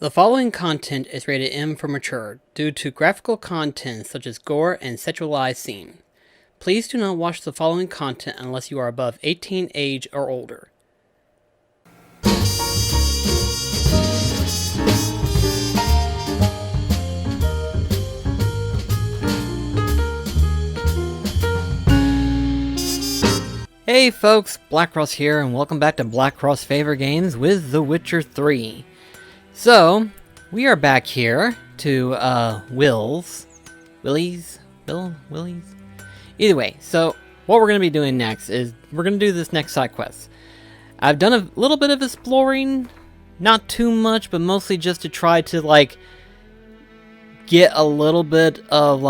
The following content is rated M for mature due to graphical content such as gore and sexualized scene. Please do not watch the following content unless you are above 18 age or older. Hey folks, BlackCross here, and welcome back to BlackCross Favor Games with The Witcher 3. So, we are back here to, Willie's? Either way, so what we're going to be doing next is we're going to do this next side quest. I've done a little bit of exploring, not too much, but mostly just to try to, get a little bit of,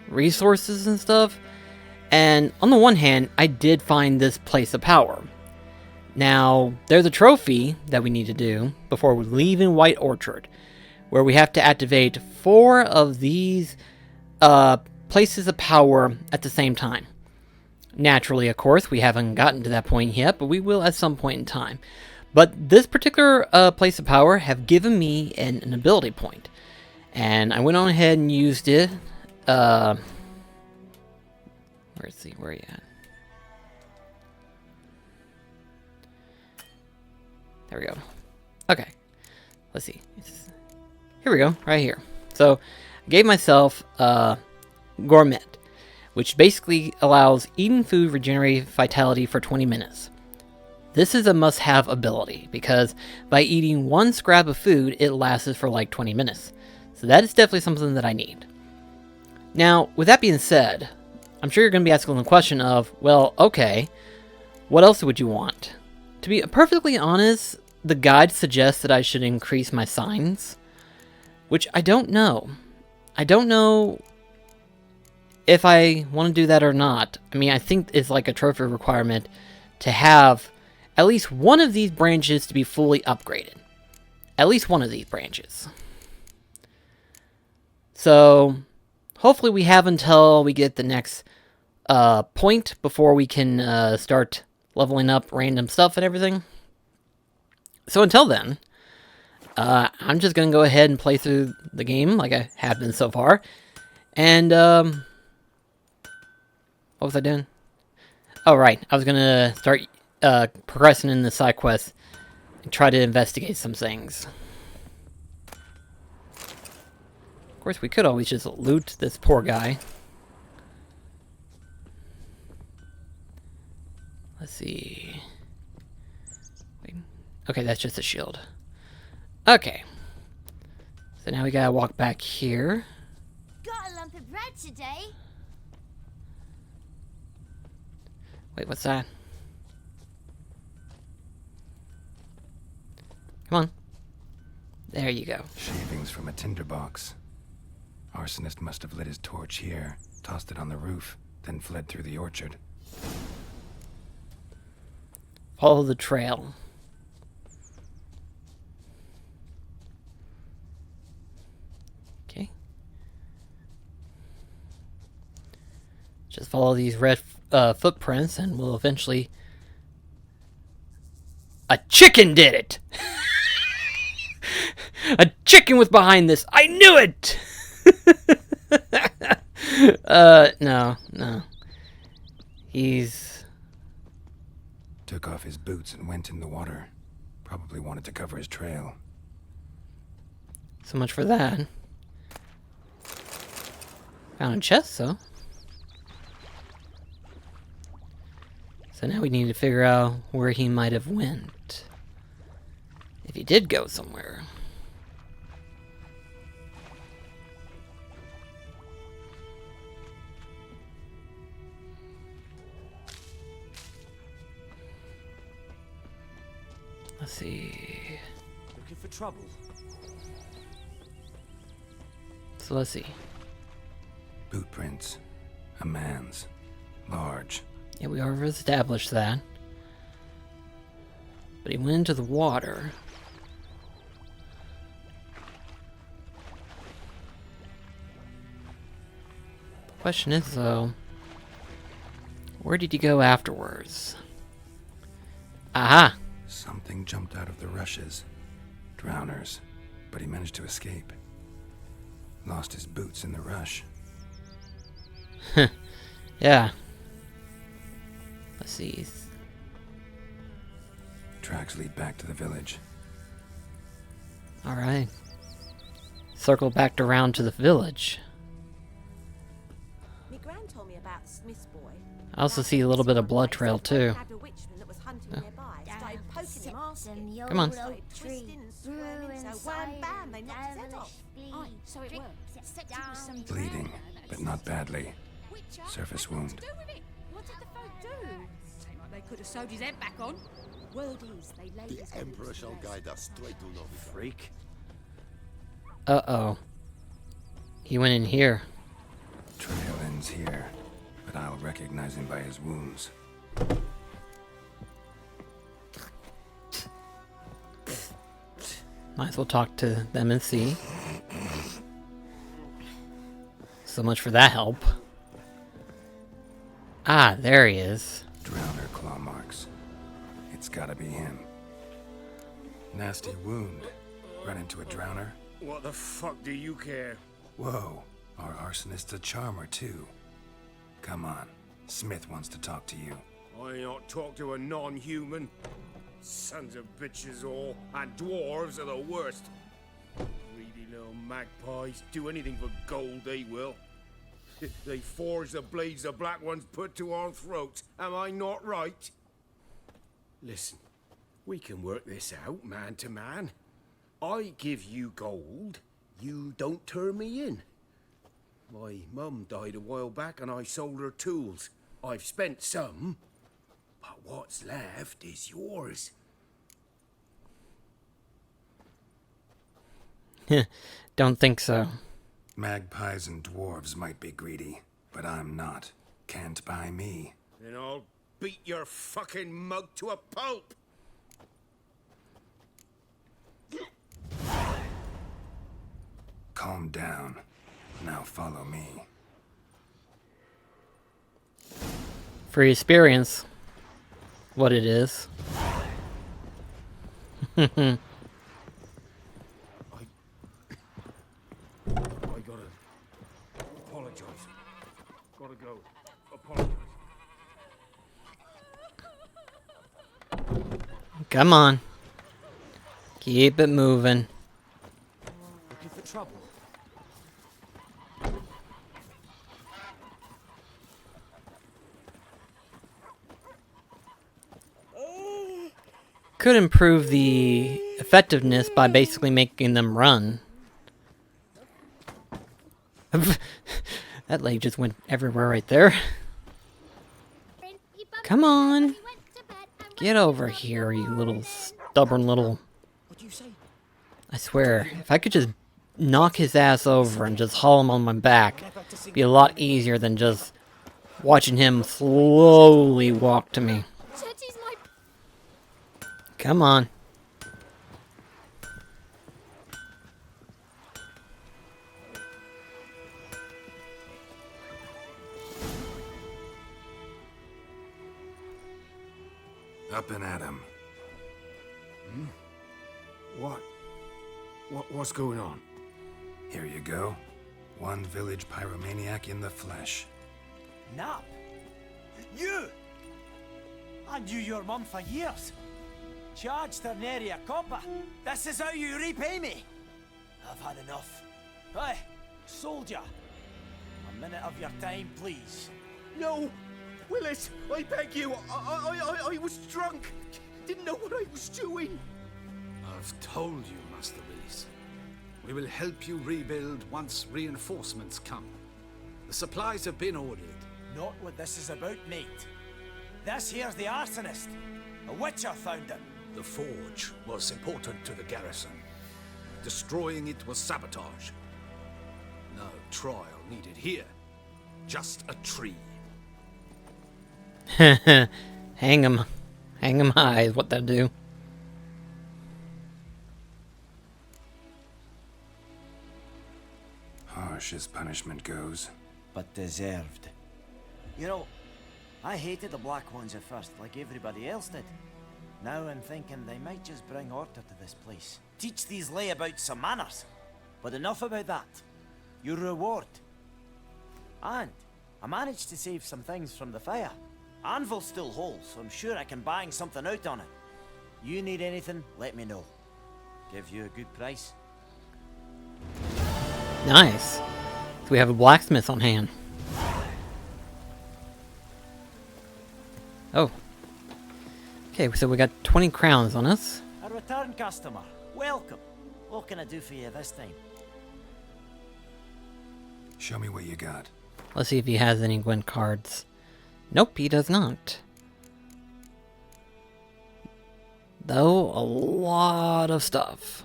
resources and stuff. And on the one hand, I did find this place of power. Now, there's a trophy that we need to do before we leave in White Orchard, where we have to activate 4 of these places of power at the same time. Naturally, of course, we haven't gotten to that point yet, but we will at some point in time. But this particular place of power have given me an ability point. And I went on ahead and used it. Where are you at? There we go. Okay. Let's see. Here we go. Right here. So, I gave myself Gourmet, which basically allows eating food regenerate vitality for 20 minutes. This is a must-have ability, because by eating 1 scrap of food, it lasts for 20 minutes. So that is definitely something that I need. Now, with that being said, I'm sure you're going to be asking the question of, well, okay, what else would you want? To be perfectly honest, the guide suggests that I should increase my signs, which I don't know. I don't know if I want to do that or not. I mean, I think it's like a trophy requirement to have at least one of these branches to be fully upgraded. At least one of these branches. So, hopefully we have until we get the next point before we can start leveling up random stuff and everything. So until then, I'm just going to go ahead and play through the game like I have been so far. And, what was I doing? Oh, right. I was going to start progressing in the side quest and try to investigate some things. Of course, we could always just loot this poor guy. Let's see. Okay, that's just a shield. Okay. So now we gotta walk back here. Got a lump of bread today. Wait, what's that? Come on. There you go. Shavings from a tinderbox. Arsonist must have lit his torch here, tossed it on the roof, then fled through the orchard. Follow the trail. Okay. Just follow these red footprints and we'll eventually... A chicken did it! A chicken was behind this! I knew it! No. He's... Took off his boots and went in the water. Probably wanted to cover his trail. So much for that. Found a chest, though. So now we need to figure out where he might have went. If he did go somewhere. Let's see. Looking for trouble? So let's see. Boot prints. A man's. Large. Yeah, we already established that. But he went into the water. The question is, though, where did he go afterwards? Aha! Something jumped out of the rushes. Drowners. but he managed to escape. Lost his boots in the rush. Yeah. Let's see. Tracks lead back to the village. Alright. Circle back around to the village. My gran told me about Smith's boy. I also see a little bit of blood trail too. Had a witchman that was hunting nearby. Started poking him, asking. Come on. Started twisting and squirming, so wham bam, they knocked his head off. Aye, so it worked. Except it was some Bleeding, but not badly. Surface wound. What did the folk do? Seemed like they could have sewed his head back on. Word is, they laid his The head Emperor shall guide us straight to Novigrad. Freak. Uh-oh. He went in here. Trail ends here, but I'll recognize him by his wounds. Might as well talk to them and see. So much for that help. Ah, there he is. Drowner claw marks. It's gotta be him. Nasty wound. Run into a drowner? What the fuck do you care? Whoa, our arsonist's a charmer too. Come on, Smith wants to talk to you. I ain't not talk to a non-human. Sons of bitches all, and dwarves are the worst. Greedy little magpies, do anything for gold they will. They forge the blades the black ones put to our throats, am I not right? Listen, we can work this out man to man. I give you gold, you don't turn me in. My mum died a while back and I sold her tools. I've spent some, but what's left is yours. Don't think so. Magpies and dwarves might be greedy, but I'm not. Can't buy me. Then I'll beat your fucking mug to a pulp. Calm down. Now follow me. Free experience. What it is. I gotta apologize. Gotta go. Apologize. Come on. Keep it moving. Looking for trouble? Could improve the effectiveness by basically making them run. That lady just went everywhere right there. Come on. Get over here, you little stubborn little... What do you say? I swear, if I could just knock his ass over and just haul him on my back, it'd be a lot easier than just watching him slowly walk to me. Teddy's my... Come on. Up and at him. What's going on? Here you go. One village pyromaniac in the flesh. Nap? You! I knew your mum for years. Charged her nary a copper. This is how you repay me. I've had enough. Hey, soldier. A minute of your time, please. No! Willis, I beg you. I was drunk. Didn't know what I was doing. I've told you, Master Willis. We will help you rebuild once reinforcements come. The supplies have been ordered. Not what this is about, mate. This here's the arsonist. A witcher found him. The forge was important to the garrison. Destroying it was sabotage. No trial needed here. Just a tree. Hang him. Hang him high is what they'll do. Harsh as punishment goes. But deserved. You know, I hated the Black Ones at first, like everybody else did. Now I'm thinking they might just bring order to this place. Teach these layabouts some manners. But enough about that. Your reward. And I managed to save some things from the fire. Anvil's still whole, so I'm sure I can bang something out on it. You need anything, let me know. Give you a good price. Nice. So we have a blacksmith on hand. Oh. Okay, so we got 20 crowns on us. A return customer. Welcome. What can I do for you this time? Show me what you got. Let's see if he has any Gwent cards. Nope, he does not. Though, a lot of stuff.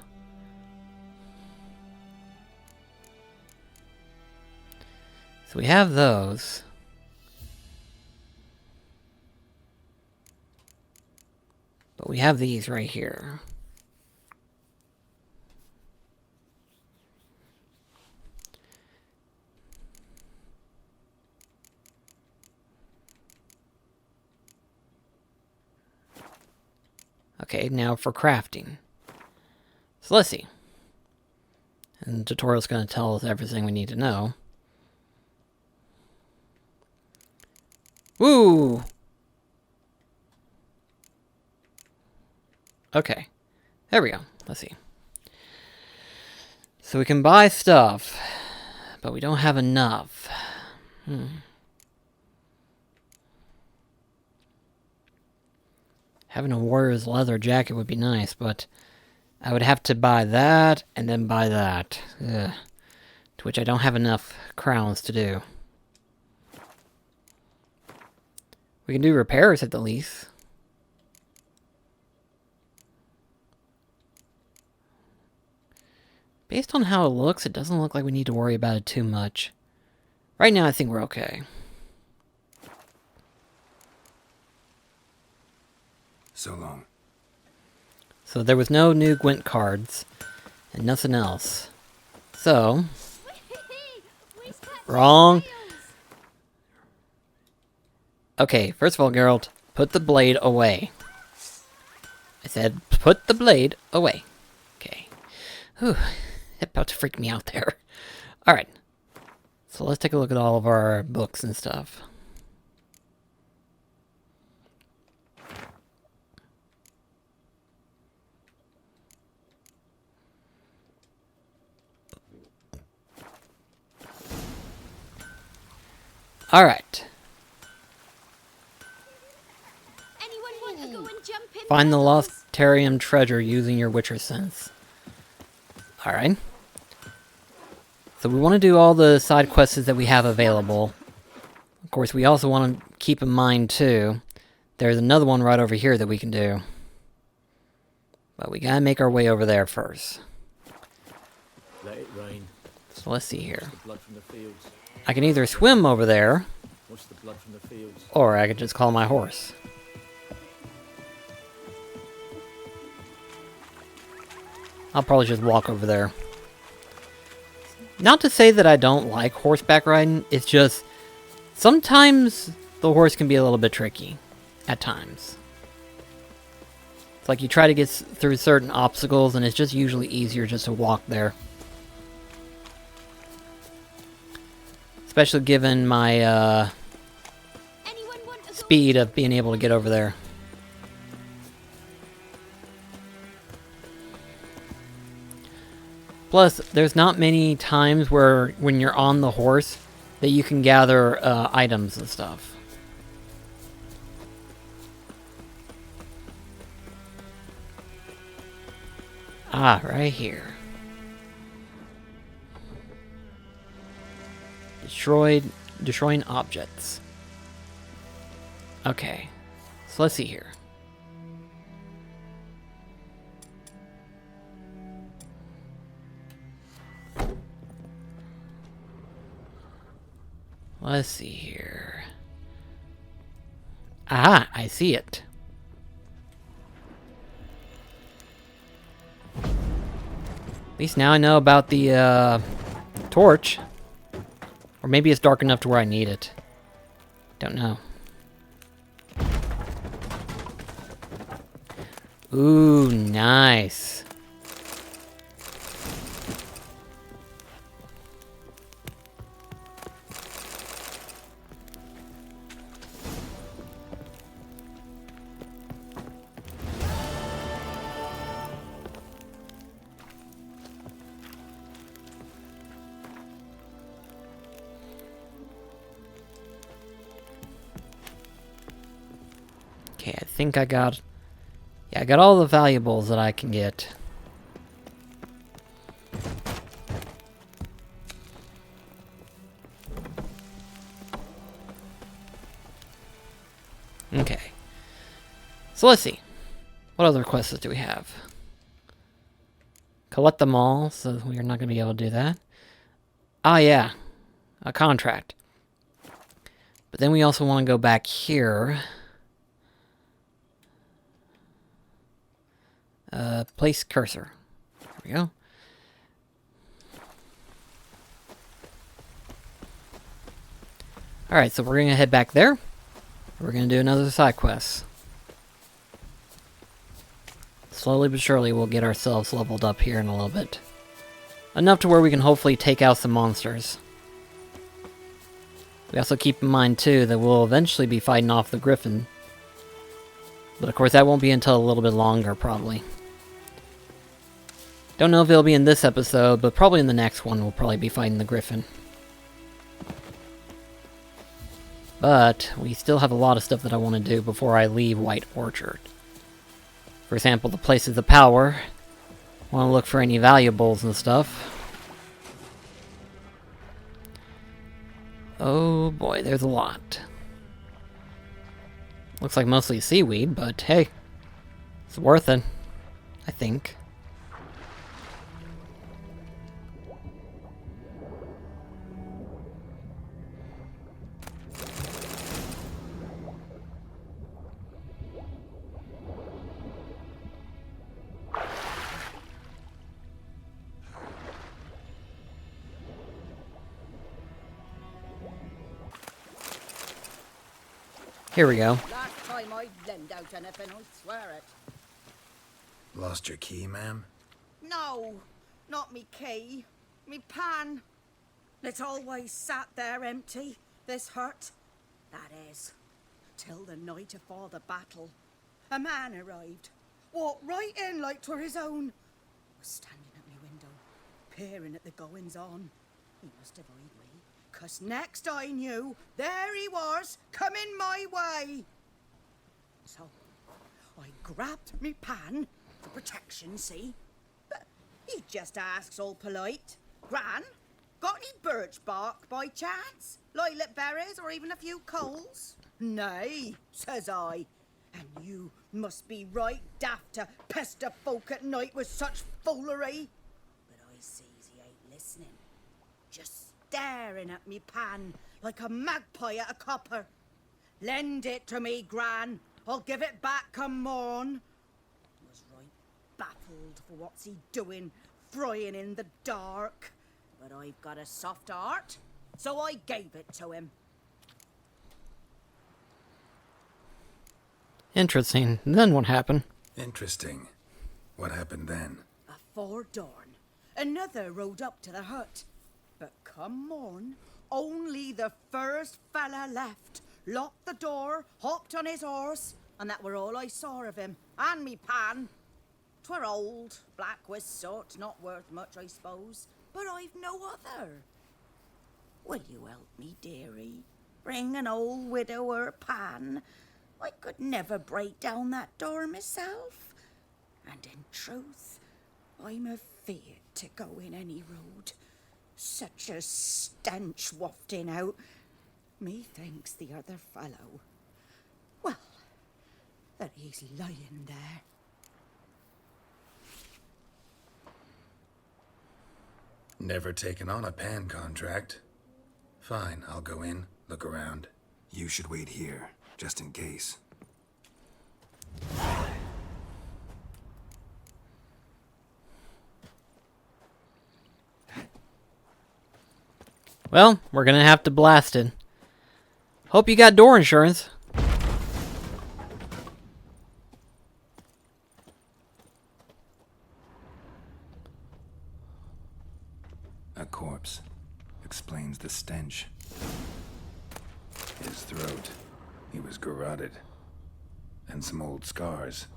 So we have those. But we have these right here. Okay, now for crafting. So let's see. And the tutorial's going to tell us everything we need to know. Woo! Okay. There we go. Let's see. So we can buy stuff, but we don't have enough. Having a warrior's leather jacket would be nice, but I would have to buy that and then buy that. Ugh. To which I don't have enough crowns to do. We can do repairs at the least. Based on how it looks, it doesn't look like we need to worry about it too much. Right now, I think we're okay. So long. So there was no new Gwent cards, and nothing else. So... Wrong. Okay, first of all, Geralt, put the blade away. I said, put the blade away. Okay. Whew. About to freak me out there. Alright. So let's take a look at all of our books and stuff. Alright. Anyone want to go and jump in? Find the puddles? lost Terium treasure using your Witcher sense. Alright. So we want to do all the side quests that we have available. Of course, we also want to keep in mind, too, there's another one right over here that we can do. But we gotta make our way over there first. Let it rain. So let's see here. The blood from the fields. I can either swim over there, What's the blood from the fields? or I could just call my horse. I'll probably just walk over there. Not to say that I don't like horseback riding, it's just... sometimes the horse can be a little bit tricky. At times. It's like you try to get through certain obstacles and it's just usually easier just to walk there. Especially given my Anyone want to go speed of being able to get over there. Plus, there's not many times where, when you're on the horse, that you can gather items and stuff. Ah, right here. Destroying objects. Okay, so let's see here. Let's see here. Aha, I see it. At least now I know about the torch. Or maybe it's dark enough to where I need it. Don't know. Ooh, nice. Okay, I think I got... Yeah, I got all the valuables that I can get. Okay. So let's see. What other quests do we have? Collect them all, so we're not going to be able to do that. Ah, yeah. A contract. But then we also want to go back here. Place cursor. There we go. Alright, so we're going to head back there. We're going to do another side quest. Slowly but surely we'll get ourselves leveled up here in a little bit. Enough to where we can hopefully take out some monsters. We also keep in mind too that we'll eventually be fighting off the Griffin. But of course that won't be until a little bit longer probably. Don't know if it'll be in this episode, but probably in the next one we'll probably be fighting the Griffin. But we still have a lot of stuff that I want to do before I leave White Orchard. For example, the Places of Power. Want to look for any valuables and stuff. Oh boy, there's a lot. Looks like mostly seaweed, but hey, it's worth it, I think. Here we go. Last time I lend out anything, I swear it. Lost your key, ma'am? No, not me key. Me pan. It's always sat there empty, this hut. That is, till the night afore the battle. A man arrived, walked right in like 'twere his own. Was standing at me window, peering at the goings-on. He must avoid me, 'cause next I knew, there he was, coming my way. So, I grabbed me pan, for protection, see? But he just asks all polite, Gran, got any birch bark by chance? Lilac berries or even a few coals? Nay, says I. And you must be right daft to pester folk at night with such foolery. But I sees he ain't listening. Just staring at me pan like a magpie at a copper. Lend it to me, Gran. I'll give it back come morn. Was right baffled for what's he doing, frying in the dark. But I've got a soft heart, so I gave it to him. Interesting. And then what happened? Interesting. What happened then? Afore dawn, another rode up to the hut. But come morn, only the first fella left. Locked the door, hopped on his horse, and that were all I saw of him. And me pan. 'Twere old, black with soot, not worth much, I suppose. But I've no other. Will you help me, dearie? Bring an old widower pan. I could never break down that door myself. And in truth, I'm afeard to go in any road. Such a stench wafting out. Methinks the other fellow, well, that he's lying there. Never taken on a pan contract. Fine, I'll go in, look around. You should wait here, just in case. Well, we're gonna have to blast it. Hope you got door insurance. A corpse. Explains the stench. His throat. He was garroted. And some old scars.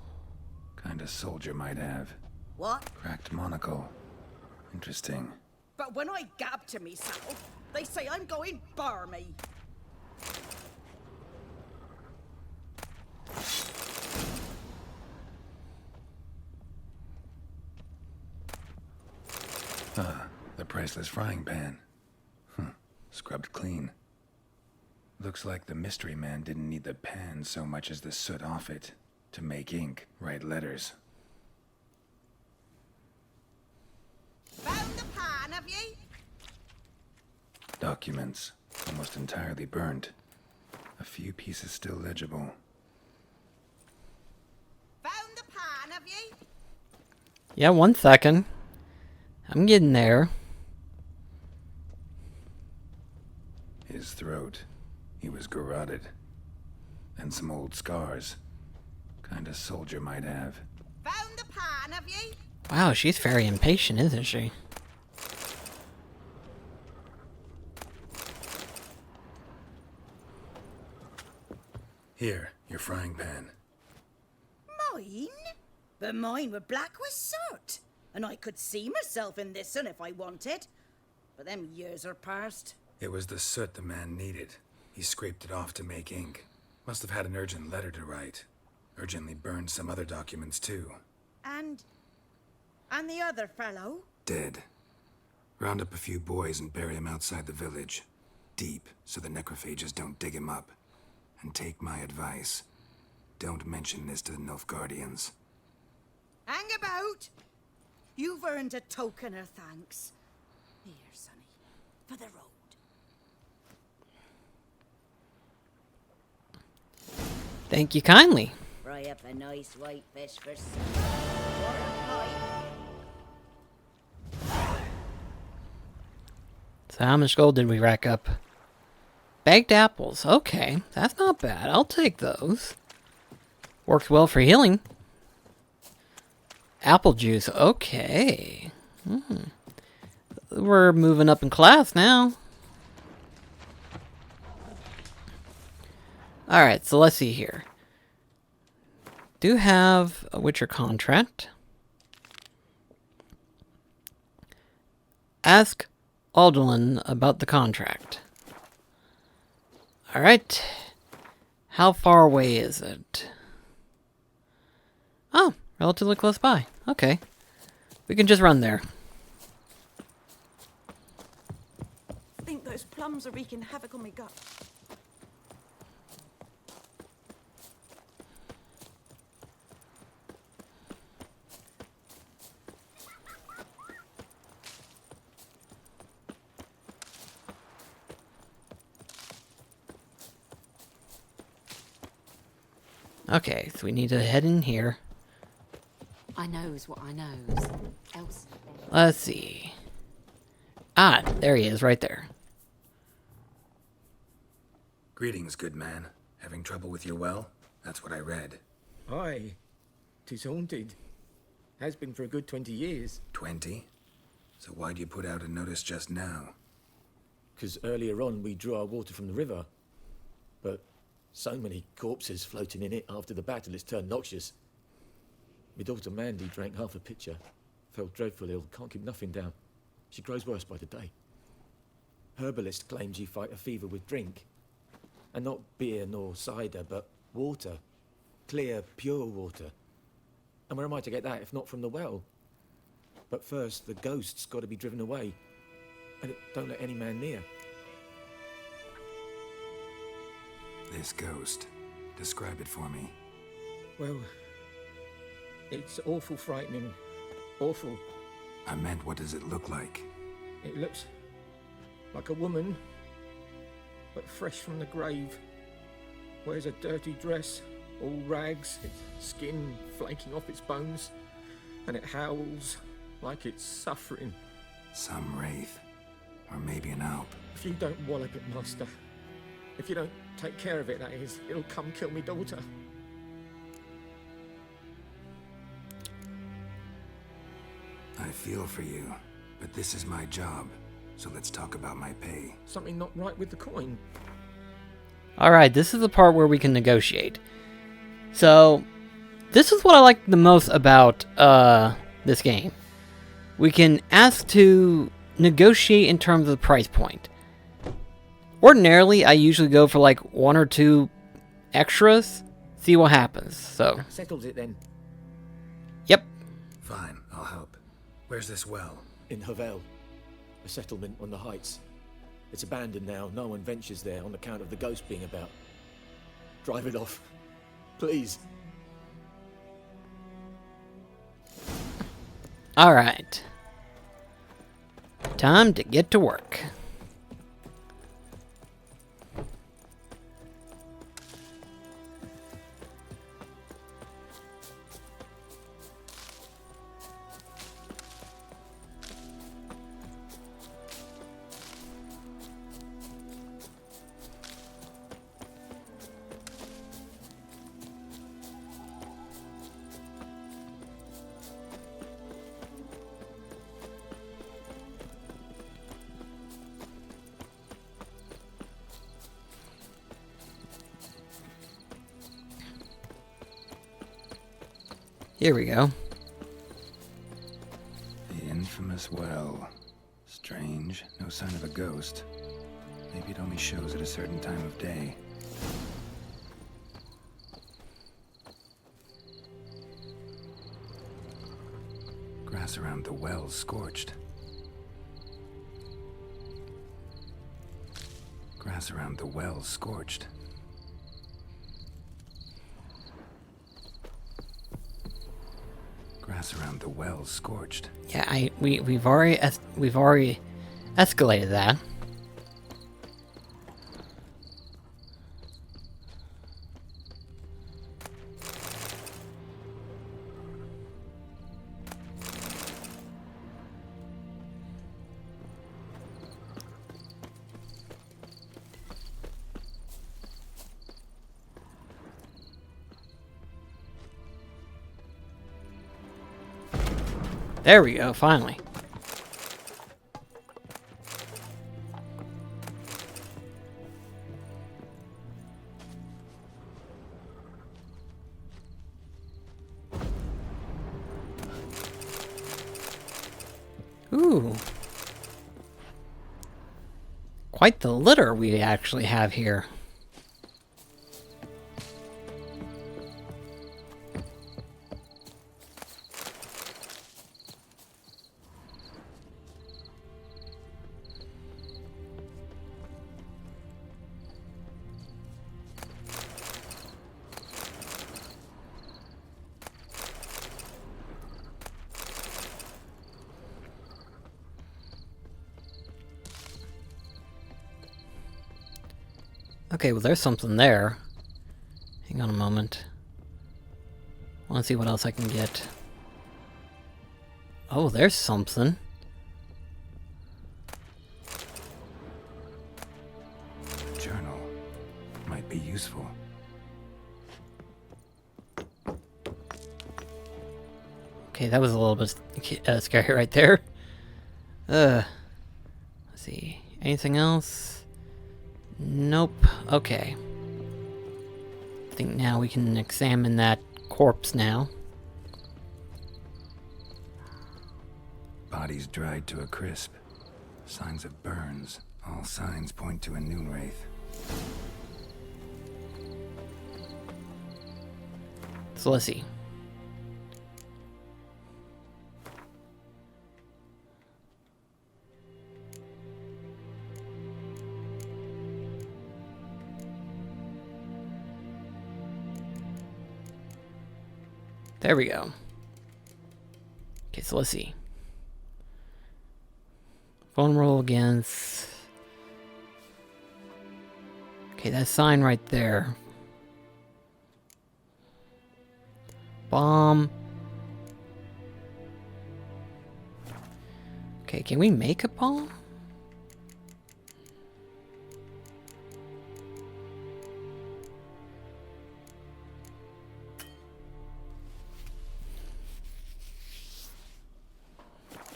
Kind a soldier might have. What? Cracked monocle. Interesting. But when I gab to myself, they say I'm going barmy. The priceless frying pan. Scrubbed clean. Looks like the mystery man didn't need the pan so much as the soot off it to make ink, write letters. Found the pan, have ye? Documents, almost entirely burnt. A few pieces still legible. Found the pan, have ye? Yeah, 1 second. I'm getting there. His throat. He was garroted. And some old scars. Kind a soldier might have. Found the pan, have ye? Wow, she's very impatient, isn't she? Here, your frying pan. Mine? But mine were black with soot. And I could see myself in this one if I wanted. But them years are past. It was the soot the man needed. He scraped it off to make ink. Must have had an urgent letter to write. Urgently burned some other documents too. And the other fellow? Dead. Round up a few boys and bury him outside the village. Deep, so the necrophages don't dig him up. And take my advice. Don't mention this to the Nilfgaardians. Hang about! You've earned a token of thanks. Here, sonny, for the road. Thank you kindly. Fry up a nice white fish for supper. So how much gold did we rack up? Baked apples. Okay, that's not bad. I'll take those. Works well for healing. Apple juice. Okay. We're moving up in class now. Alright, so let's see here. Do have a Witcher contract. Ask Alduin about the contract. Alright. How far away is it? Oh, relatively close by. Okay. We can just run there. I think those plums are wreaking havoc on my gut. Okay, so we need to head in here. I knows what I knows. Else. Let's see. Ah, there he is, right there. Greetings, good man. Having trouble with your well? That's what I read. Aye. 'Tis haunted. Has been for a good 20 years. 20? So why'd you put out a notice just now? 'Cause earlier on we drew our water from the river. But so many corpses floating in it after the battle it's turned noxious. My daughter Mandy drank half a pitcher. Fell dreadful ill, can't keep nothing down. She grows worse by the day. Herbalist claims you fight a fever with drink. And not beer nor cider, but water. Clear, pure water. And where am I to get that if not from the well? But first, the ghost's got to be driven away. And it don't let any man near. This ghost. Describe it for me. Well, it's awful frightening. Awful. I meant, what does it look like? It looks like a woman, but fresh from the grave. Wears a dirty dress, all rags, its skin flaking off its bones, and it howls like it's suffering. Some wraith. Or maybe an alp. If you don't wallop it, master, if you don't take care of it, that is, it'll come kill me daughter. I feel for you, but this is my job. So let's talk about my pay. Something not right with the coin. Alright, this is the part where we can negotiate. So, this is what I like the most about this game. We can ask to negotiate in terms of the price point. Ordinarily, I usually go for like 1 or 2 extras, see what happens. So, Settles it then. yep. Fine, I'll help. Where's this well? In Havel, a settlement on the heights. It's abandoned now. No one ventures there on account of the ghost being about. Drive it off. Please. Alright. Time to get to work. Here we go. The infamous well. Strange, no sign of a ghost. Maybe it only shows at a certain time of day. Grass around the well's scorched. Grass around the well's scorched. Grass around the well's scorched. Yeah, we've already escalated that. There we go, finally. Ooh. Quite the litter we actually have here. Okay, well there's something there. Hang on a moment. I want to see what else I can get. Oh, there's something. Journal. Might be useful. Okay, that was a little bit scary right there. Let's see. Anything else? Nope. Okay. I think now we can examine that corpse now. Body's dried to a crisp. Signs of burns. All signs point to a noon wraith. So let's see. There we go. Okay, so let's see. Vulnerable against... Okay, that sign right there. Bomb. Okay, can we make a bomb?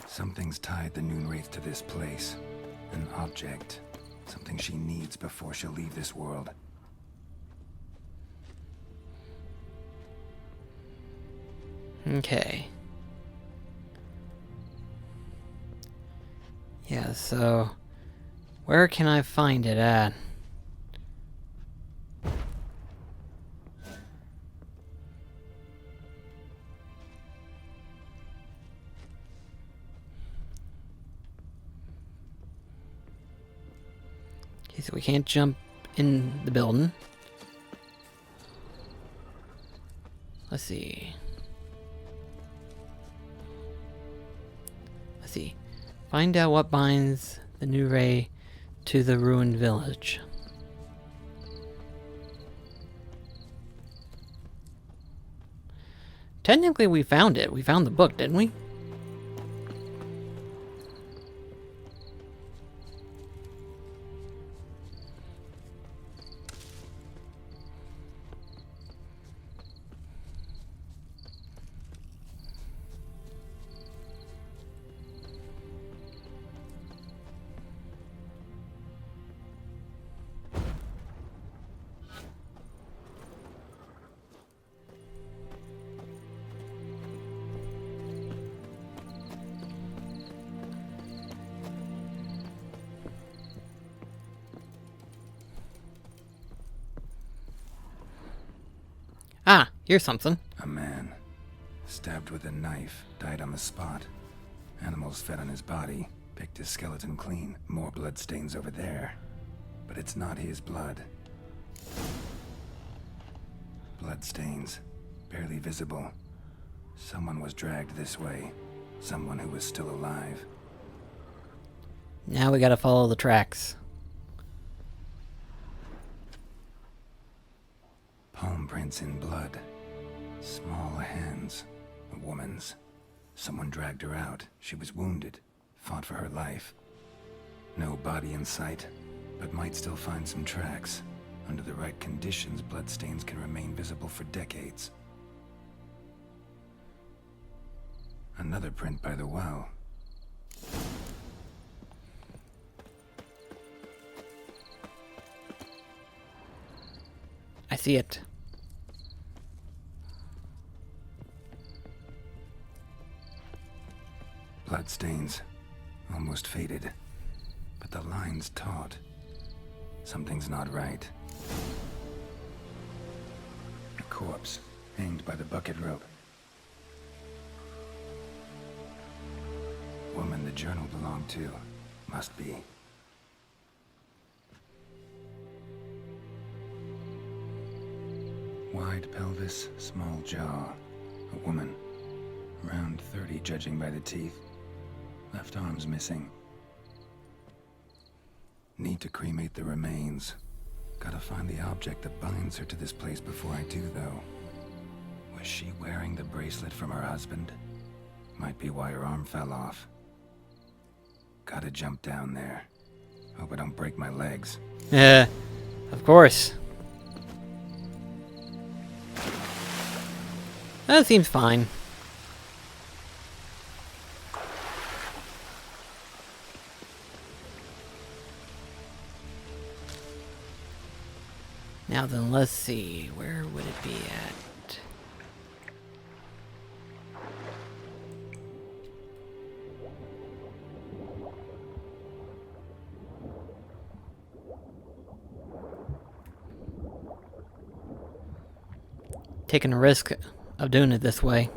Something's tied the noon wraith to this place. An object. Something she needs before she'll leave this world. Okay. Yeah, so where can I find it at? Okay, so we can't jump in the building. Let's see. Let's see. Find out what binds the new ray to the ruined village. Technically, we found it. We found the book, didn't we? Ah, here's something. A man, stabbed with a knife, died on the spot. Animals fed on his body, picked his skeleton clean. More bloodstains over there. But it's not his blood. Bloodstains, barely visible. Someone was dragged this way. Someone who was still alive. Now we gotta follow the tracks. Palm prints in blood. Small hands. A woman's. Someone dragged her out. She was wounded. Fought for her life. No body in sight, but might still find some tracks. Under the right conditions, bloodstains can remain visible for decades. Another print by the well. I see it. Bloodstains. Almost faded. But the line's taut. Something's not right. A corpse, hanged by the bucket rope. Woman the journal belonged to. Must be. Wide pelvis, small jaw. A woman. Around 30, judging by the teeth. Left arm's missing. Need to cremate the remains. Gotta find the object that binds her to this place before I do, though. Was she wearing the bracelet from her husband? Might be why her arm fell off. Gotta jump down there. Hope I don't break my legs. Yeah, of course. That seems fine. Now then, let's see. Where would it be at? Taking a risk of doing it this way.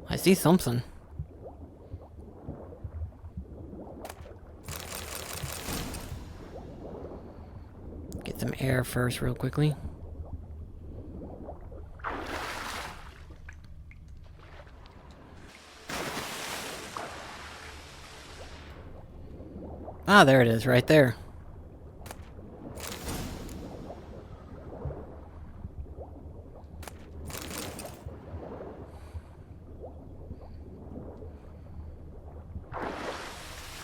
I see something. Get some air first real quickly. Ah, there it is, right there.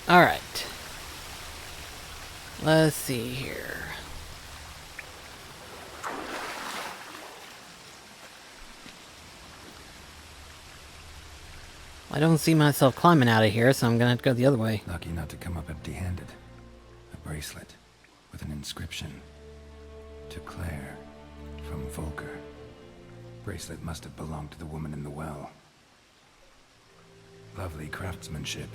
All right. Let's see here. I don't see myself climbing out of here, so I'm gonna have to go the other way. Lucky not to come up empty-handed. A bracelet with an inscription. To Claire, from Volker. Bracelet must have belonged to the woman in the well. Lovely craftsmanship,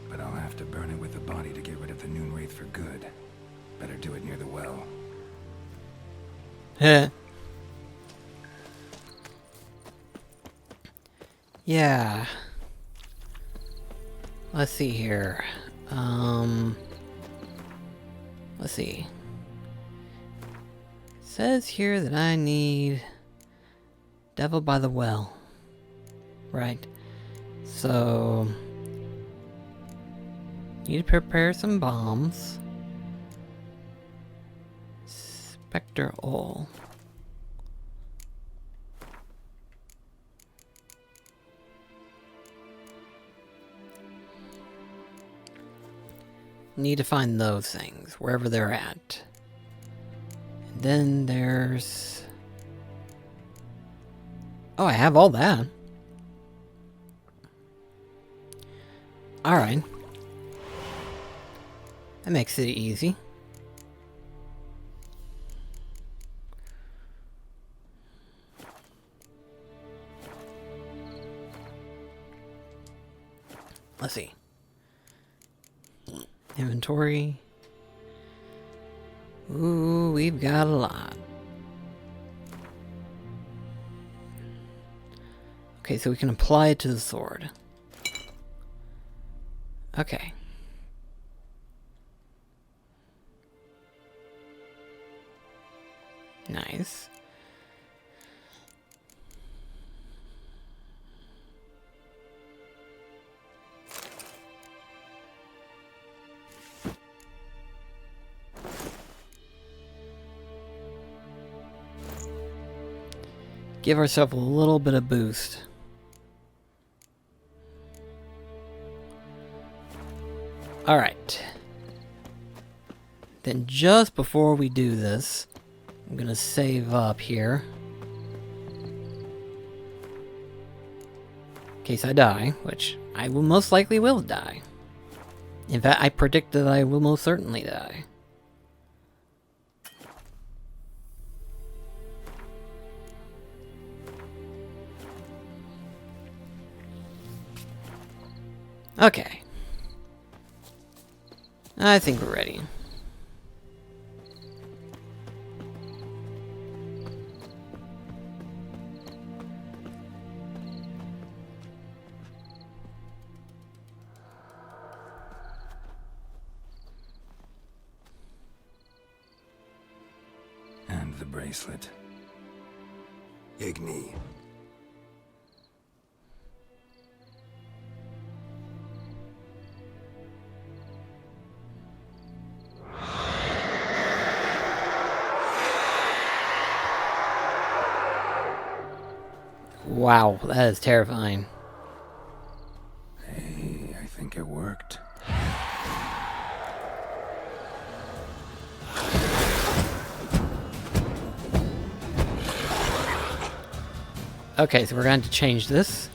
but I'll have to burn it with the body to get rid of the Noon Wraith for good. Better do it near the well. Heh. Yeah. Let's see here. Let's see. It says here that I need Devil by the Well. Right. So need to prepare some bombs. Spectre oil. Need to find those things, wherever they're at. And then there's... Oh, I have all that. Alright. That makes it easy. Let's see. Inventory. Ooh, we've got a lot. Okay, so we can apply it to the sword. Okay. Nice. Give ourselves a little bit of boost. Alright. Then just before we do this, I'm gonna save up here. In case I die, which I will most likely will die. In fact, I predict that I will most certainly die. Okay. I think we're ready. And the bracelet. Igni. Wow, that is terrifying. Hey, I think it worked. Okay, so we're going to change this.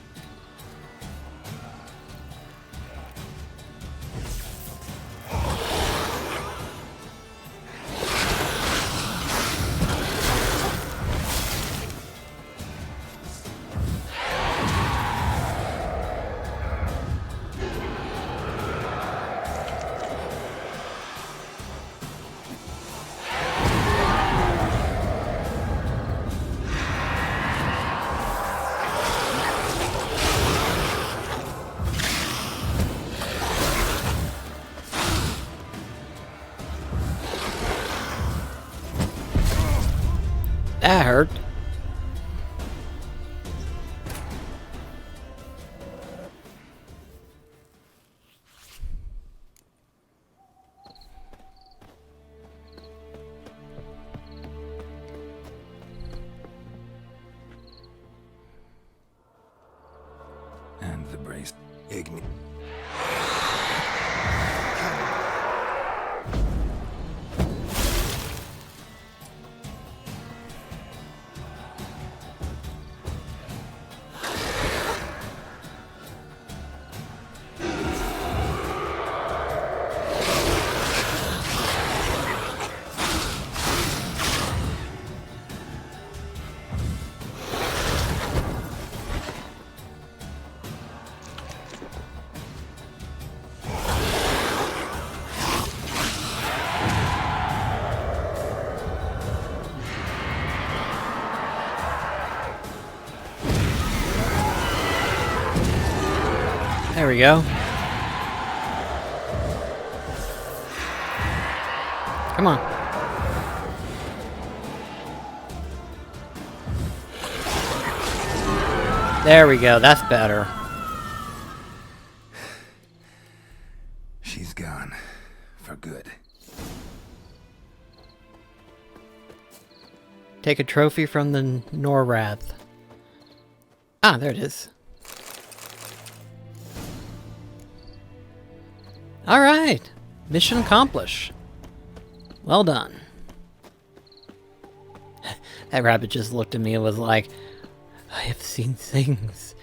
That hurt. And the brace. Igni. There we go. Come on. There we go. That's better. She's gone. For good. Take a trophy from the Norrath. Ah, there it is. Alright. Mission accomplished. Well done. That rabbit just looked at me and was like, I have seen things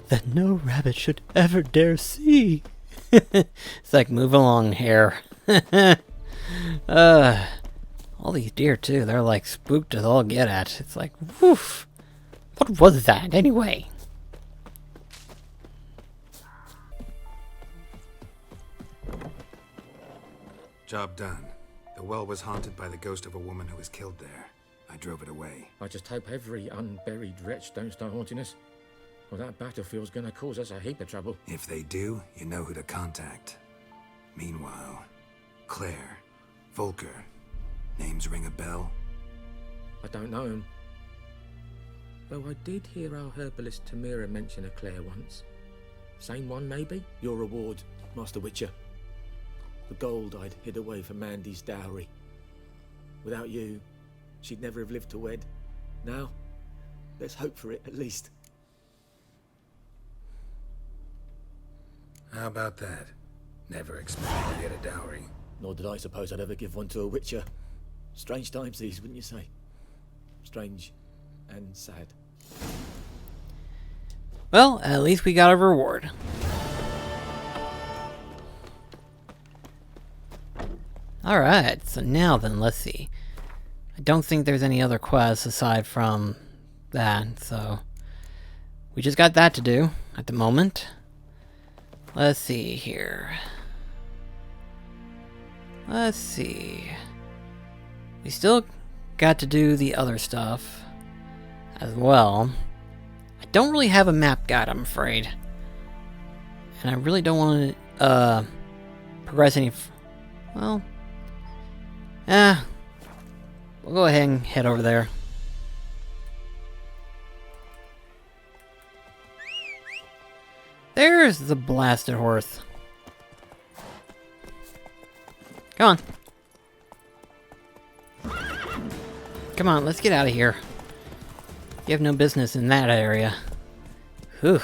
that no rabbit should ever dare see. It's like, move along, hare. All these deer, too, they're like spooked as all get at. It's like, woof. What was that, anyway? Job done. The well was haunted by the ghost of a woman who was killed there. I drove it away. I just hope every unburied wretch don't start haunting us. Well, that battlefield's gonna cause us a heap of trouble. If they do, you know who to contact. Meanwhile, Claire, Volker, names ring a bell? I don't know him. Though I did hear our herbalist Tamira mention a Claire once. Same one, maybe? Your reward, Master Witcher. The gold I'd hid away for Mandy's dowry. Without you, she'd never have lived to wed. Now, let's hope for it, at least. How about that? Never expected to get a dowry. Nor did I suppose I'd ever give one to a Witcher. Strange times these, wouldn't you say? Strange and sad. Well, at least we got a reward. Alright, so now then, let's see. I don't think there's any other quests aside from that, so we just got that to do at the moment. Let's see here. Let's see. We still got to do the other stuff as well. I don't really have a map guide, I'm afraid. And I really don't want to progress any... well... we'll go ahead and head over there. There's the blasted horse. Come on. Come on, let's get out of here. You have no business in that area. Whew.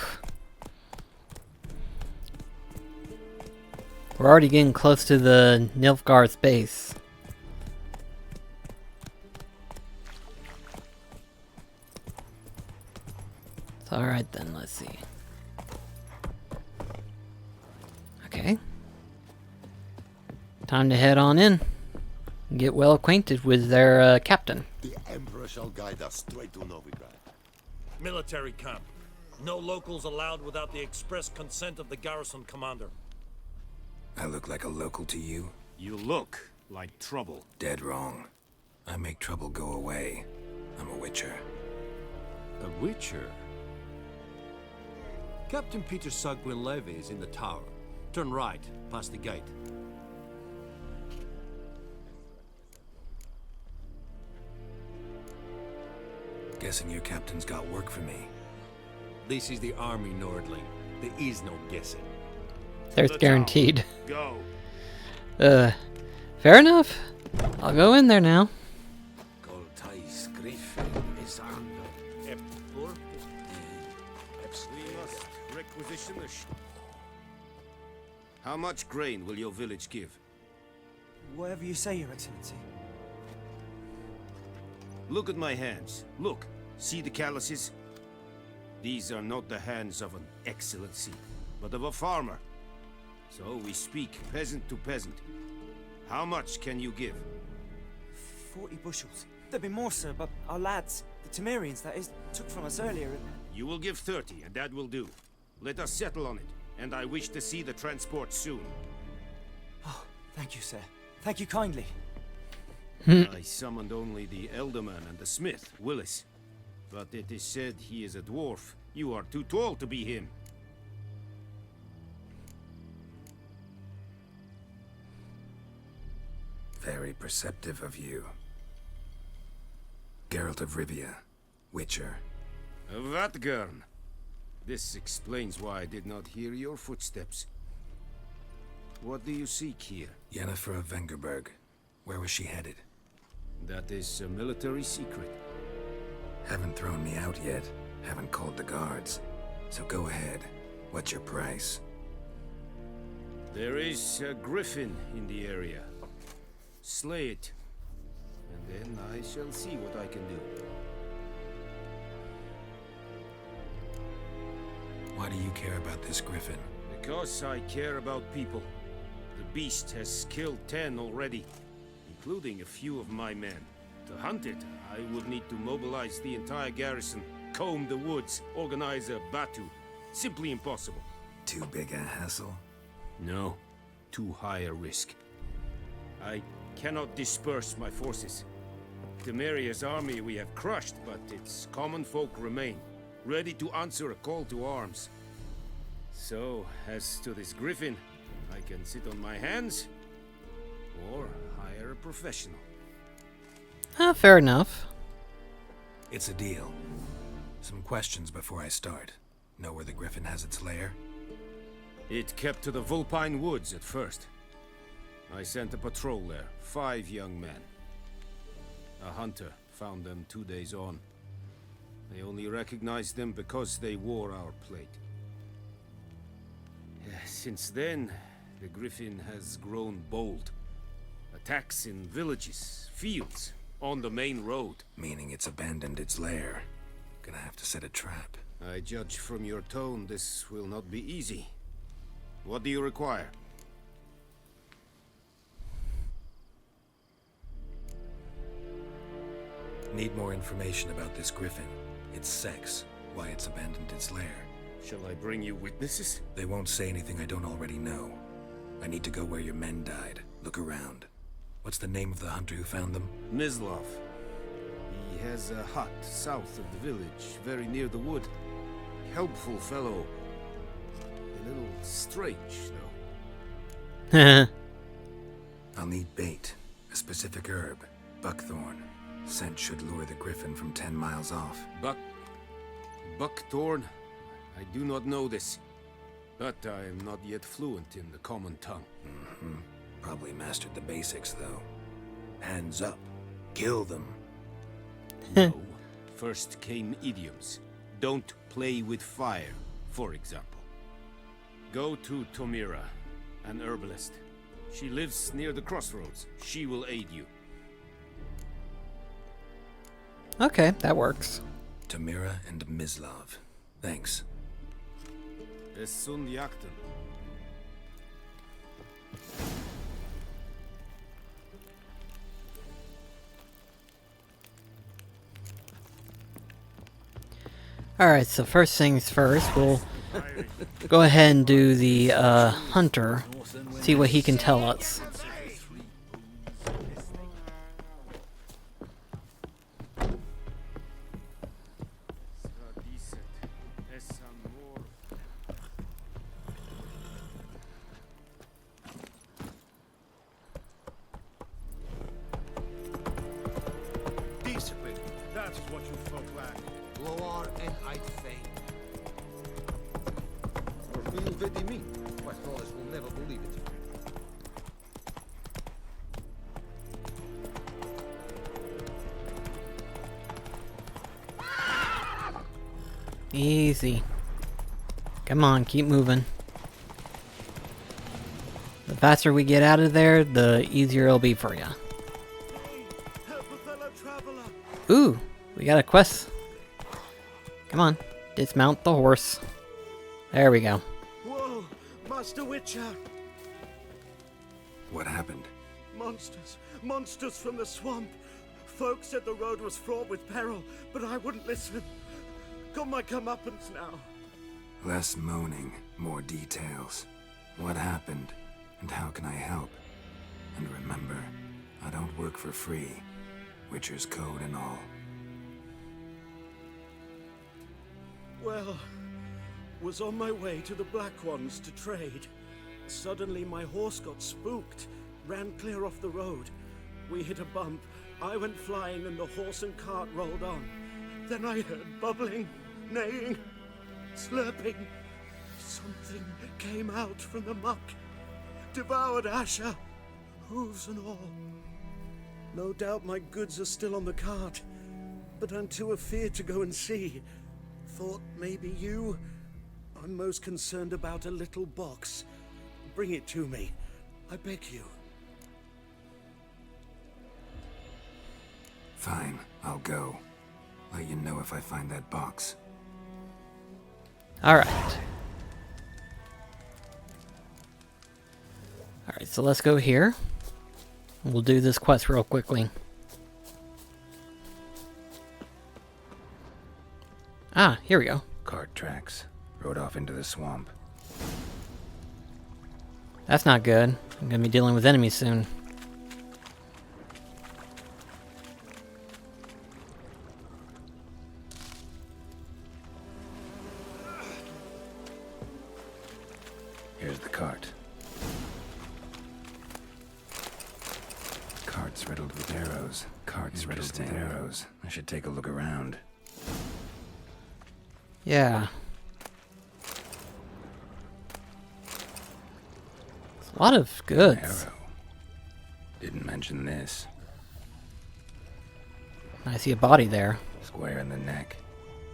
We're already getting close to the Nilfgaard's base. Alright then, let's see. Okay. Time to head on in. And get well acquainted with their captain. The Emperor shall guide us straight to Novigrad. Military camp. No locals allowed without the express consent of the garrison commander. I look like a local to you? You look like trouble. Dead wrong. I make trouble go away. I'm a witcher. A witcher? Captain Peter Sugwin Levy is in the tower. Turn right, past the gate. Guessing your captain's got work for me. This is the army, Nordling. There is no guessing. There's guaranteed. Go. Fair enough. I'll go in there now. We must requisition the How much grain will your village give? Whatever you say, Your Excellency. Look at my hands. Look. See the calluses? These are not the hands of an excellency, but of a farmer. So we speak peasant to peasant. How much can you give? 40 bushels. There'd be more, sir, but our lads, the Temerians, that is, took from us earlier. You will give 30, and that will do. Let us settle on it, and I wish to see the transport soon. Oh, thank you, sir. Thank you kindly. I summoned only the Elderman and the smith, Willis. But it is said he is a dwarf. You are too tall to be him. Very perceptive of you. Geralt of Rivia, Witcher. Vatgern. This explains why I did not hear your footsteps. What do you seek here? Yennefer of Vengerberg. Where was she headed? That is a military secret. Haven't thrown me out yet. Haven't called the guards. So go ahead. What's your price? There is a griffin in the area. Slay it, and then I shall see what I can do. Why do you care about this griffin? Because I care about people. The beast has killed 10 already, including a few of my men. To hunt it, I would need to mobilize the entire garrison, comb the woods, organize a batu. Simply impossible. Too big a hassle? No, too high a risk. I cannot disperse my forces. Temeria's army we have crushed, but its common folk remain, ready to answer a call to arms. So, as to this griffin, I can sit on my hands, or hire a professional. Fair enough. It's a deal. Some questions before I start. Know where the griffin has its lair? It kept to the Vulpine Woods at first. I sent a patrol there, 5 young men. A hunter found them 2 days on. They only recognized them because they wore our plate. Since then, the griffin has grown bold. Attacks in villages, fields, on the main road. Meaning it's abandoned its lair. Gonna have to set a trap. I judge from your tone this will not be easy. What do you require? Need more information about this griffin. Its sex, why it's abandoned its lair. Shall I bring you witnesses? They won't say anything I don't already know. I need to go where your men died. Look around. What's the name of the hunter who found them? Mislav. He has a hut south of the village, very near the wood. Helpful fellow. A little strange, though. I'll need bait. A specific herb. Buckthorn. Scent should lure the griffin from 10 miles off. Buckthorn? I do not know this. But I am not yet fluent in the common tongue. Probably mastered the basics, though. Hands up. Kill them. No. First came idioms. Don't play with fire, for example. Go to Tomira, an herbalist. She lives near the crossroads. She will aid you. Okay, that works. Tamira and Mislav. Thanks. Es sunt jakten. Alright, so first things first, we'll go ahead and do the hunter, see what he can tell us. Discipline, that is what you folk lack. Loar and I'd fain. Or will very mean. My followers will never believe it. Easy. Come on, keep moving. The faster we get out of there, the easier it'll be for you. Ooh, we got a quest. Come on, dismount the horse. There we go. Whoa, Master Witcher! What happened? Monsters! Monsters from the swamp! Folk said the road was fraught with peril, but I wouldn't listen. Got my comeuppance now. Less moaning, more details. What happened, and how can I help? And remember, I don't work for free. Witcher's code and all. Well, was on my way to the Black Ones to trade. Suddenly my horse got spooked, ran clear off the road. We hit a bump. I went flying and the horse and cart rolled on. Then I heard bubbling, neighing, slurping. Something came out from the muck, devoured Asher, hooves and all. No doubt my goods are still on the cart, but I'm too afeard to go and see. Thought maybe you... I'm most concerned about a little box. Bring it to me, I beg you. Fine, I'll go. Let you know if I find that box. Alright. Alright, so let's go here. We'll do this quest real quickly. Ah, here we go. Cart tracks. Rode off into the swamp. That's not good. I'm gonna be dealing with enemies soon. Here's the cart. Cart's riddled with arrows. Cart's riddled with arrows. I should take a look around. Yeah. It's a lot of goods. Arrow. Didn't mention this. I see a body there. Square in the neck.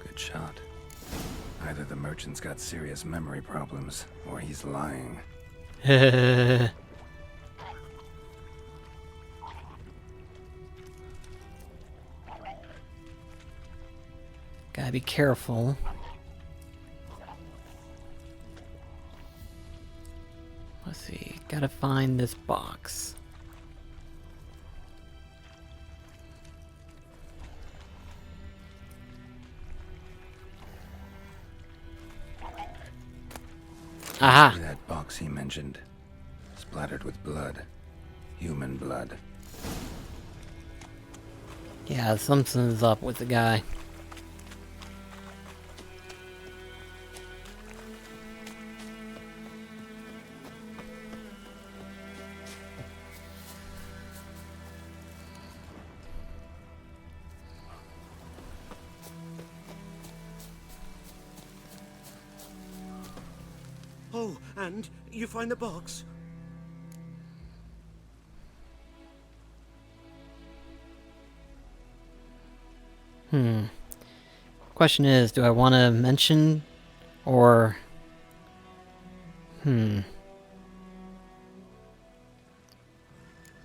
Good shot. Either the merchant's got serious memory problems, or he's lying. Gotta be careful. Let's see. Gotta find this box. Aha! That box he mentioned. Splattered with blood. Human blood. Yeah, something's up with the guy. Oh, and you find the box? Question is, do I want to mention or...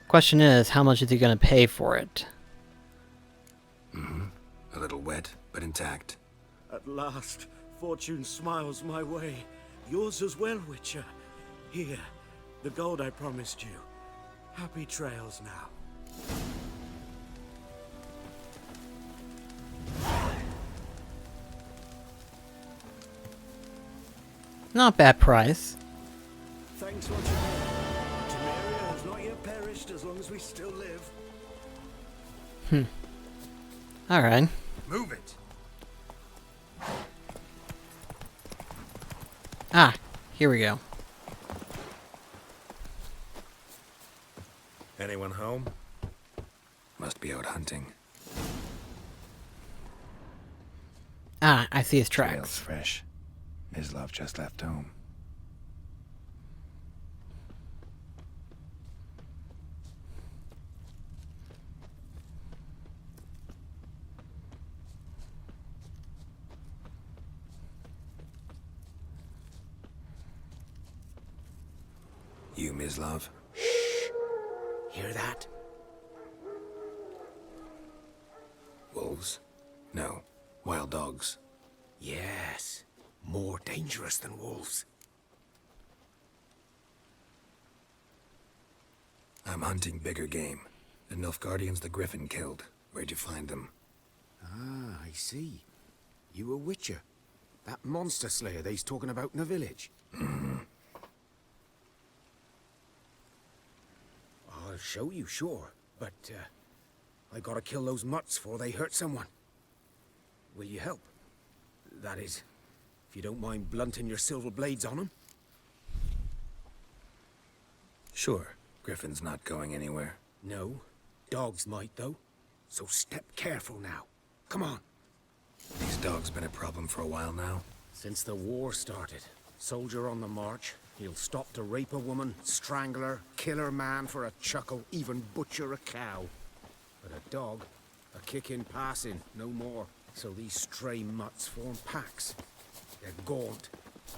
Question is, how much is he going to pay for it? A little wet, but intact. At last, fortune smiles my way. Yours as well, Witcher. Here, the gold I promised you. Happy trails now. Not bad price. Thanks once again. Temeria has not yet perished as long as we still live. Alright. Move it! Ah, here we go. Anyone home? Must be out hunting. Ah, I see his Trail's tracks. fresh. His love just left home. You, Mislav? Hear that? Wolves? No. Wild dogs. Yes. More dangerous than wolves. I'm hunting bigger game. The Nilfgaardians the Griffin killed. Where'd you find them? Ah, I see. You a witcher. That monster slayer they's talking about in the village. I'll show you, sure. But, I gotta kill those mutts before they hurt someone. Will you help? That is, if you don't mind blunting your silver blades on them. Sure. Griffin's not going anywhere. No, Dogs might, though. So step careful now. Come on. These dogs been a problem for a while now? Since the war started. Soldier on the march. He'll stop to rape a woman, strangle her, kill her man for a chuckle, even butcher a cow. But a dog, a kick in passing, no more. So these stray mutts form packs. They're gaunt,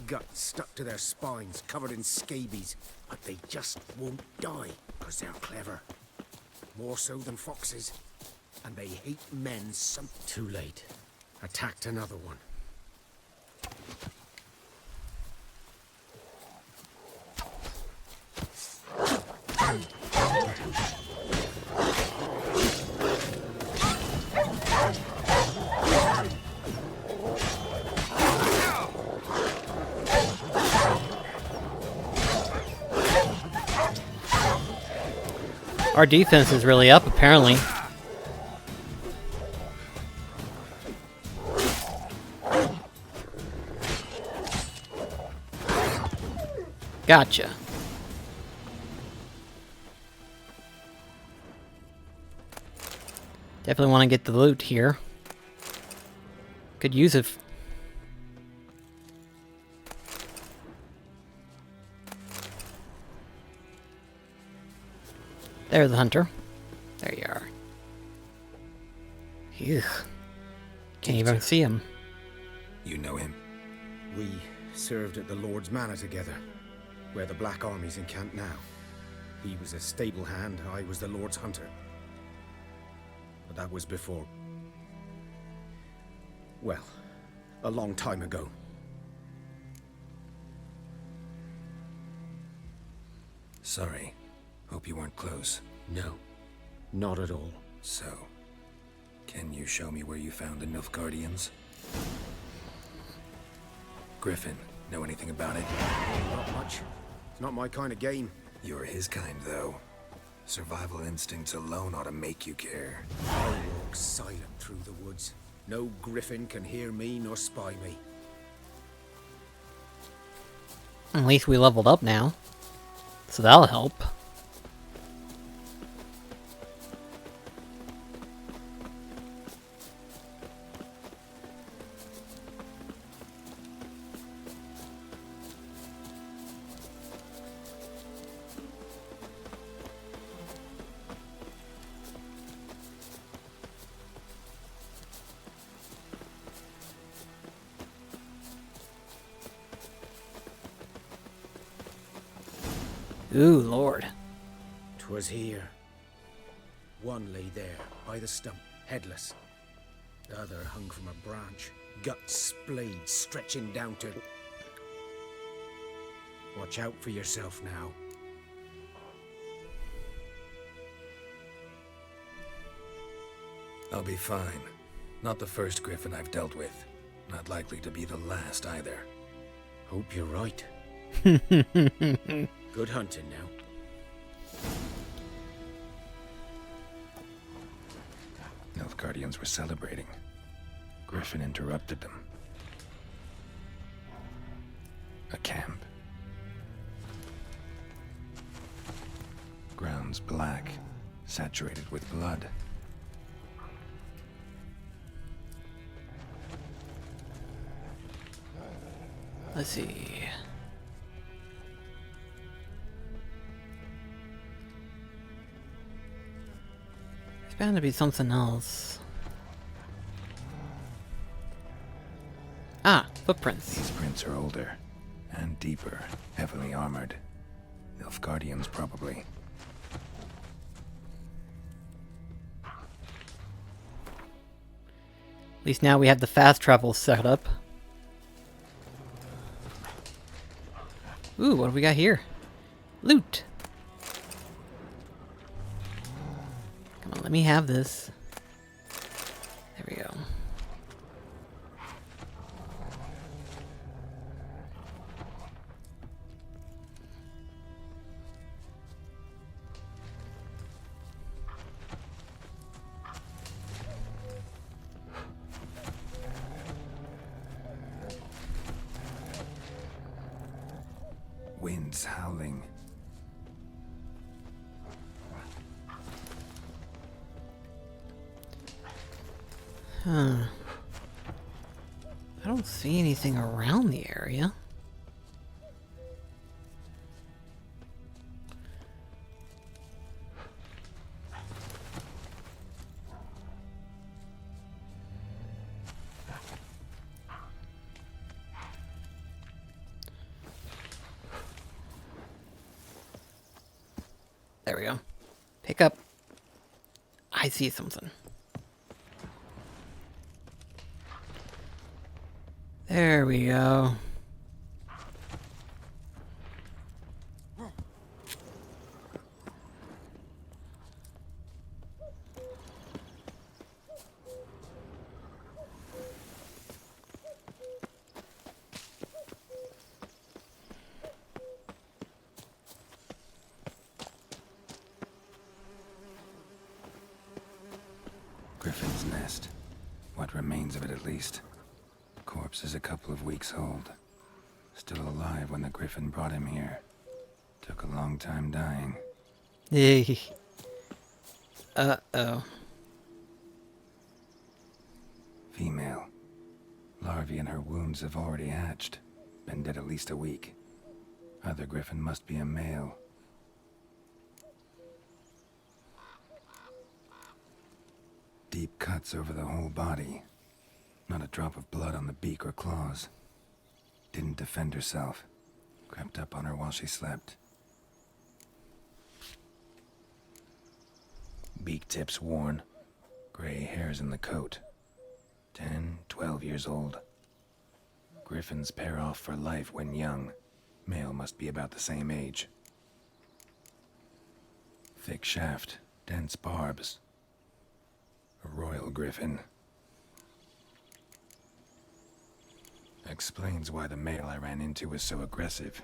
guts stuck to their spines, covered in scabies. But they just won't die, because they're clever. More so than foxes. And they hate men some... Too late. Attacked another one. Our defense is really up, apparently. Gotcha. Definitely want to get the loot here. Could use it. There's the hunter. There you are. Phew. Can't even see him. You know him? We served at the Lord's Manor together, where the Black Army's encamped now. He was a stable hand, I was the Lord's hunter. But that was before... well, a long time ago. Sorry. Hope you weren't close. No, not at all. So, can you show me where you found the Nilfgaardians? Griffin, know anything about it? Not much. It's not my kind of game. You're his kind, though. Survival instincts alone ought to make you care. I walk silent through the woods. No griffin can hear me nor spy me. At least we leveled up now. So that'll help. Ooh, Lord. 'Twas here. One lay there, by the stump, headless. The other hung from a branch, guts splayed, stretching down to... Watch out for yourself now. I'll be fine. Not the first griffin I've dealt with. Not likely to be the last either. Hope you're right. Good hunting now. Nilfgaardians were celebrating. Griffin interrupted them. A camp. Grounds black, saturated with blood. Let's see. There's bound to be something else. Ah, footprints. These prints are older and deeper, heavily armored. Nilfgaardians, probably. At least now we have the fast travel set up. Ooh, what do we got here? Loot! Come on, let me have this. There we go. Winds howling. Huh. I don't see anything around the area. There we go. Pick up. I see something. There we go. Griffin's nest. What remains of it, at least. Corpse is a couple of weeks old. Still alive when the Griffin brought him here. Took a long time dying. Hey. Uh-oh. Female. Larvae in her wounds have already hatched. Been dead at least a week. Other Griffin must be a male. Deep cuts over the whole body. Not a drop of blood on the beak or claws. Didn't defend herself. Crept up on her while she slept. Beak tips worn. Gray hairs in the coat. 10, 12 years old. Griffins pair off for life when young. Male must be about the same age. Thick shaft, dense barbs. A royal griffin. Explains why the male I ran into was so aggressive.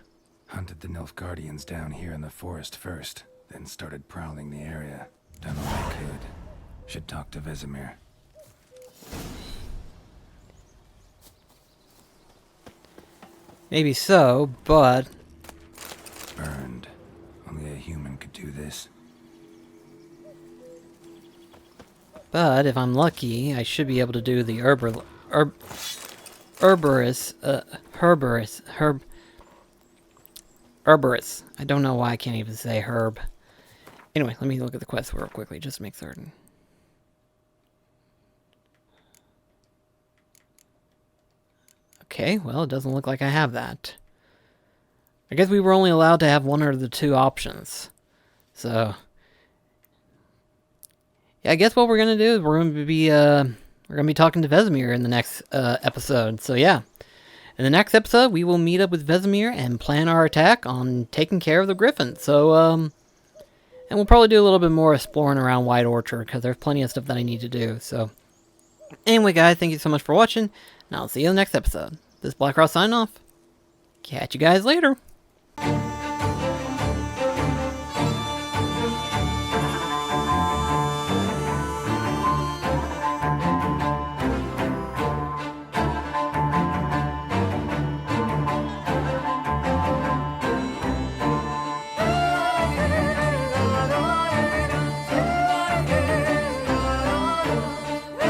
Hunted the Nilfgaardians down here in the forest first, then started prowling the area. Done all I could. Should talk to Vesemir. Maybe so, but... Burned. Only a human could do this. But if I'm lucky, I should be able to do the Herberus. I don't know why I can't even say herb. Anyway, let me look at the quest real quickly, just to make certain. Okay, well, it doesn't look like I have that. I guess we were only allowed to have one of the two options. So... yeah, I guess what we're gonna do is we're gonna be talking to Vesemir in the next episode. So yeah, in the next episode we will meet up with Vesemir and plan our attack on taking care of the Griffin. So and we'll probably do a little bit more exploring around White Orchard because there's plenty of stuff that I need to do. So anyway, guys, thank you so much for watching, and I'll see you in the next episode. This is BlackCross signing off. Catch you guys later.